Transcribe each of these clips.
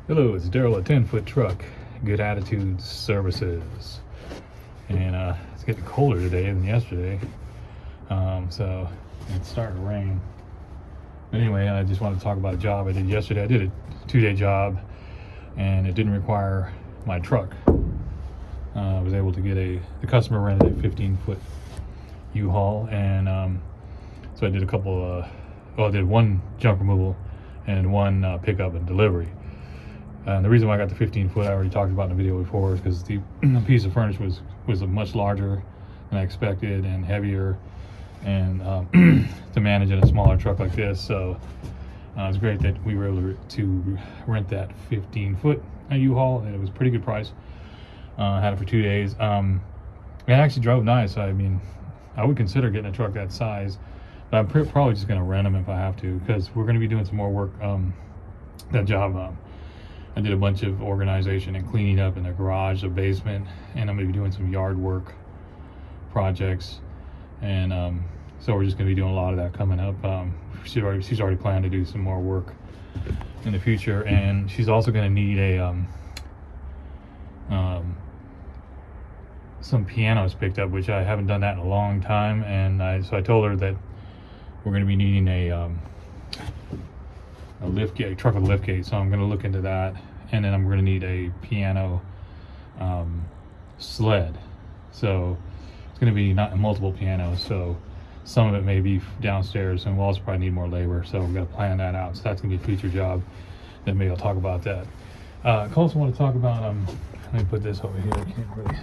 Hello, it's Daryl at 10-Foot Truck, Good Attitude Services. And it's getting colder today than yesterday. So it's starting to rain. But anyway, I just wanted to talk about a job I did yesterday. I did a 2-day job and it didn't require my truck. I was able to get the customer rented a 15-foot U-Haul, and so I did I did one junk removal and one pickup and delivery. And the reason why I got the 15-foot, I already talked about in the video before, is because the piece of furniture was much larger than I expected and heavier, and to manage in a smaller truck like this. So it's great that we were able to rent that 15-foot U-Haul, and it was a pretty good price. I had it for 2 days. It actually drove nice. I mean, I would consider getting a truck that size, but I'm probably just going to rent them if I have to, because we're going to be doing some more work. That job, I did a bunch of organization and cleaning up in the garage, the basement, and I'm going to be doing some yard work projects. And so we're just going to be doing a lot of that coming up. She's already planned to do some more work in the future, and she's also going to need some pianos picked up, which I haven't done that in a long time. And so I told her that we're going to be needing a lift gate, truck with lift gate. So I'm going to look into that, and then I'm going to need a piano sled. So it's going to be not multiple pianos. So some of it may be downstairs, and we'll also probably need more labor. So we're going to plan that out. So that's going to be a future job. Then maybe I'll talk about that. I also want to talk about let me put this over here. I can't really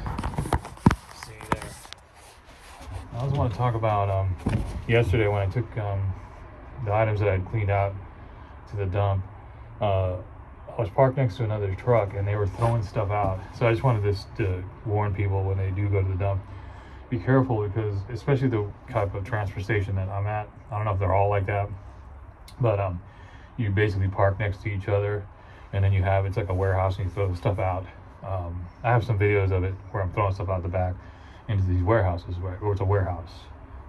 see there. I also want to talk about yesterday when I took the items that I'd cleaned out to the dump. I was parked next to another truck and they were throwing stuff out. So I just wanted to warn people when they do go to the dump, be careful, because especially the type of transfer station that I'm at, I don't know if they're all like that, but you basically park next to each other, and then it's like a warehouse, and you throw the stuff out. I have some videos of it where I'm throwing stuff out the back into these warehouses, or it's a warehouse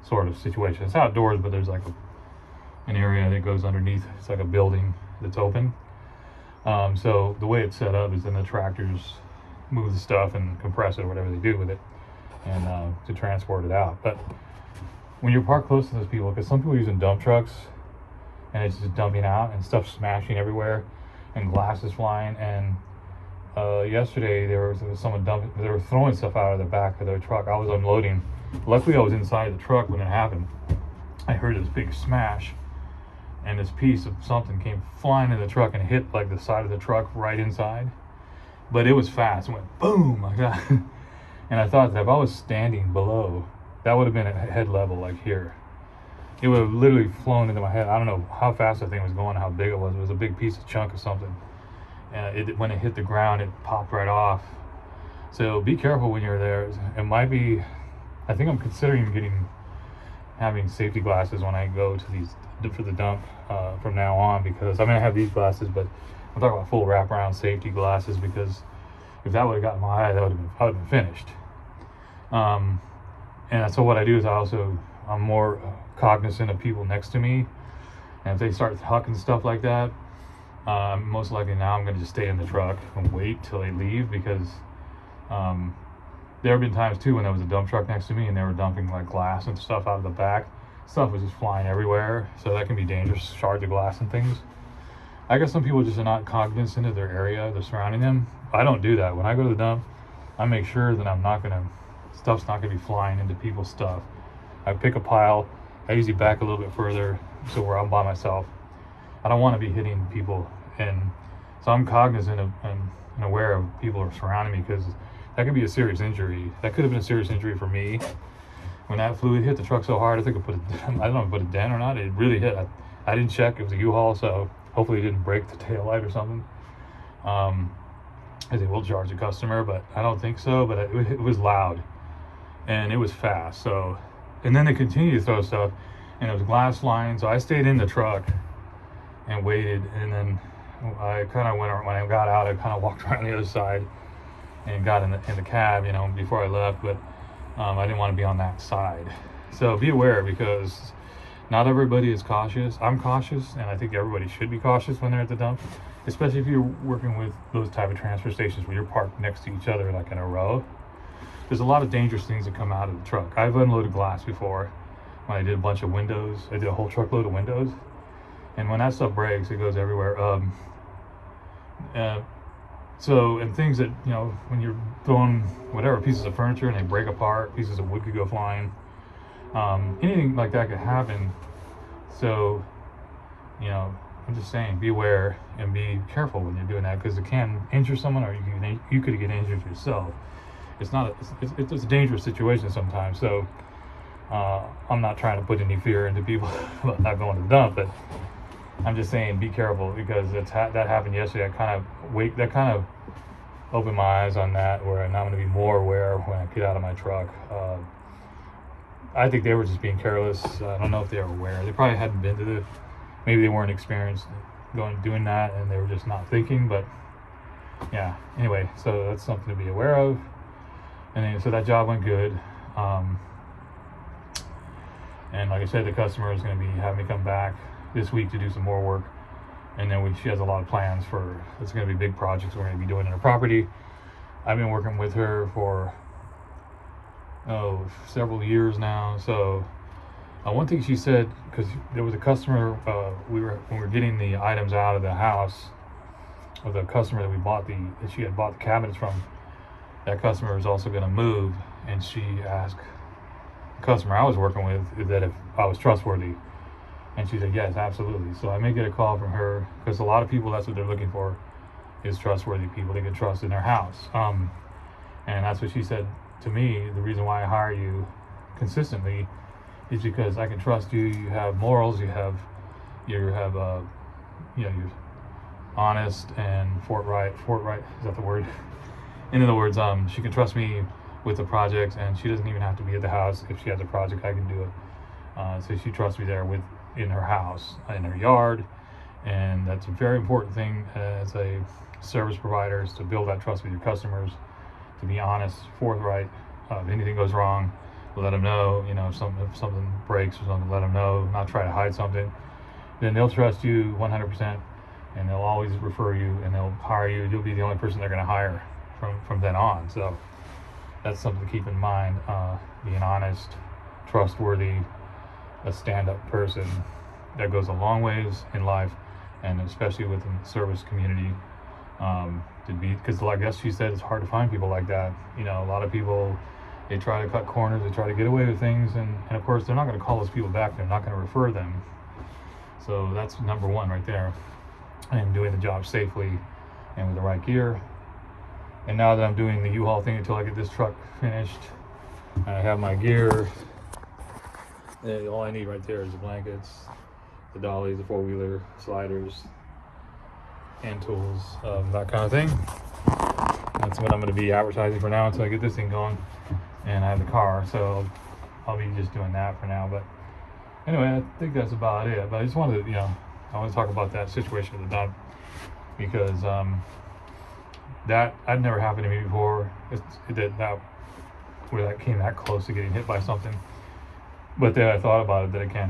sort of situation. It's outdoors, but there's like an area that goes underneath. It's like a building that's open. So the way it's set up is then the tractors move the stuff and compress it, or whatever they do with it, and to transport it out. But when you're parked close to those people, because some people are using dump trucks and it's just dumping out and stuff smashing everywhere and glass is flying. And yesterday there was someone dumping, they were throwing stuff out of the back of their truck. I was unloading. Luckily I was inside the truck when it happened. I heard this big smash, and this piece of something came flying in the truck and hit like the side of the truck right inside. But it was fast. It went boom. And I thought that if I was standing below, that would have been at head level, like here. It would have literally flown into my head. I don't know how fast that thing was going, how big it was. It was a big piece of chunk of something. When it hit the ground, it popped right off. So be careful when you're there. It might be, I think I'm considering having safety glasses when I go for the dump from now on, because I'm going to have these glasses, but I'm talking about full wraparound safety glasses, because if that would have gotten my eye, I would have been finished. And so what I do is I'm more cognizant of people next to me, and if they start hucking stuff like that, most likely now I'm going to just stay in the truck and wait till they leave, because there have been times too when there was a dump truck next to me and they were dumping like glass and stuff out of the back. Stuff was just flying everywhere, so that can be dangerous, shards of glass and things. I guess some people just are not cognizant of their area, the surrounding them. I don't do that. When I go to the dump, I make sure that stuff's not gonna be flying into people's stuff. I pick a pile. I usually back a little bit further, so where I'm by myself. I don't want to be hitting people, and so I'm cognizant of and aware of people are surrounding me, because that could be a serious injury. That could have been a serious injury for me. When that fluid hit the truck so hard, I think I don't know if it put a dent or not. It really hit. I didn't check. It was a U-Haul, so hopefully it didn't break the tail light or something. As they will charge the customer, but I don't think so. But it was loud, and it was fast. So, and then they continued to throw stuff, and it was glass flying. So I stayed in the truck and waited, and then I kind of when I got out, I kind of walked around the other side and got in the cab, before I left. But I didn't want to be on that side. So be aware, because Not everybody is cautious. I'm cautious, and I think everybody should be cautious when they're at the dump, especially if you're working with those type of transfer stations where you're parked next to each other like in a row. There's a lot of dangerous things that come out of the truck. I've unloaded glass before when I did a bunch of windows. I did a whole truckload of windows, and when that stuff breaks, it goes everywhere. So, and things that, when you're throwing whatever pieces of furniture and they break apart, pieces of wood could go flying. Anything like that could happen. So, I'm just saying, be aware and be careful when you're doing that, because it can injure someone, or you could get injured yourself. It's not. It's a dangerous situation sometimes. So, I'm not trying to put any fear into people about not going to the dump, but I'm just saying, be careful, because that happened yesterday. That kind of opened my eyes on that, where now I'm going to be more aware when I get out of my truck. I think they were just being careless. I don't know if they were aware. They probably hadn't been to maybe they weren't experienced doing that, and they were just not thinking. But yeah, anyway, so that's something to be aware of. And then, so that job went good. And like I said, the customer is going to be having me come back this week to do some more work. And then she has a lot of plans for, it's going to be big projects we're going to be doing in her property. I've been working with her for several years now. So one thing she said, because there was a customer, when we were getting the items out of the house of the customer that she had bought the cabinets from, that customer was also going to move, and she asked the customer I was working with that if I was trustworthy, and she said yes, absolutely. So I may get a call from her, because a lot of people, that's what they're looking for, is trustworthy people they can trust in their house. And that's what she said to me. The reason why I hire you consistently is because I can trust you. You have morals. You're honest and forthright. Is that the word? In other words, she can trust me with the projects, and she doesn't even have to be at the house. If she has a project, I can do it. So she trusts me there in her house, in her yard, and that's a very important thing as a service provider, is to build that trust with your customers, to be honest, forthright. If anything goes wrong, let them know. If something breaks or something, let them know. Not try to hide something. Then they'll trust you 100%, and they'll always refer you, and they'll hire you. You'll be the only person they're going to hire from then on. So that's something to keep in mind. Being honest, trustworthy, a stand-up person, that goes a long ways in life, and especially within the service community. Because I guess she said it's hard to find people like that. A lot of people, they try to cut corners, they try to get away with things, and of course they're not going to call those people back. They're not going to refer them. So that's number one right there, and doing the job safely and with the right gear. And now that I'm doing the U-Haul thing until I get this truck finished, I have my gear. All I need right there is the blankets, the dollies, the four-wheeler, sliders, hand tools, that kind of thing. That's what I'm going to be advertising for now until I get this thing going, and I have the car, so I'll be just doing that for now. But anyway, I think that's about it. But I just wanted to, I want to talk about that situation at the dump, because that had never happened to me before. Where that came that close to getting hit by something. But then I thought about it, that it can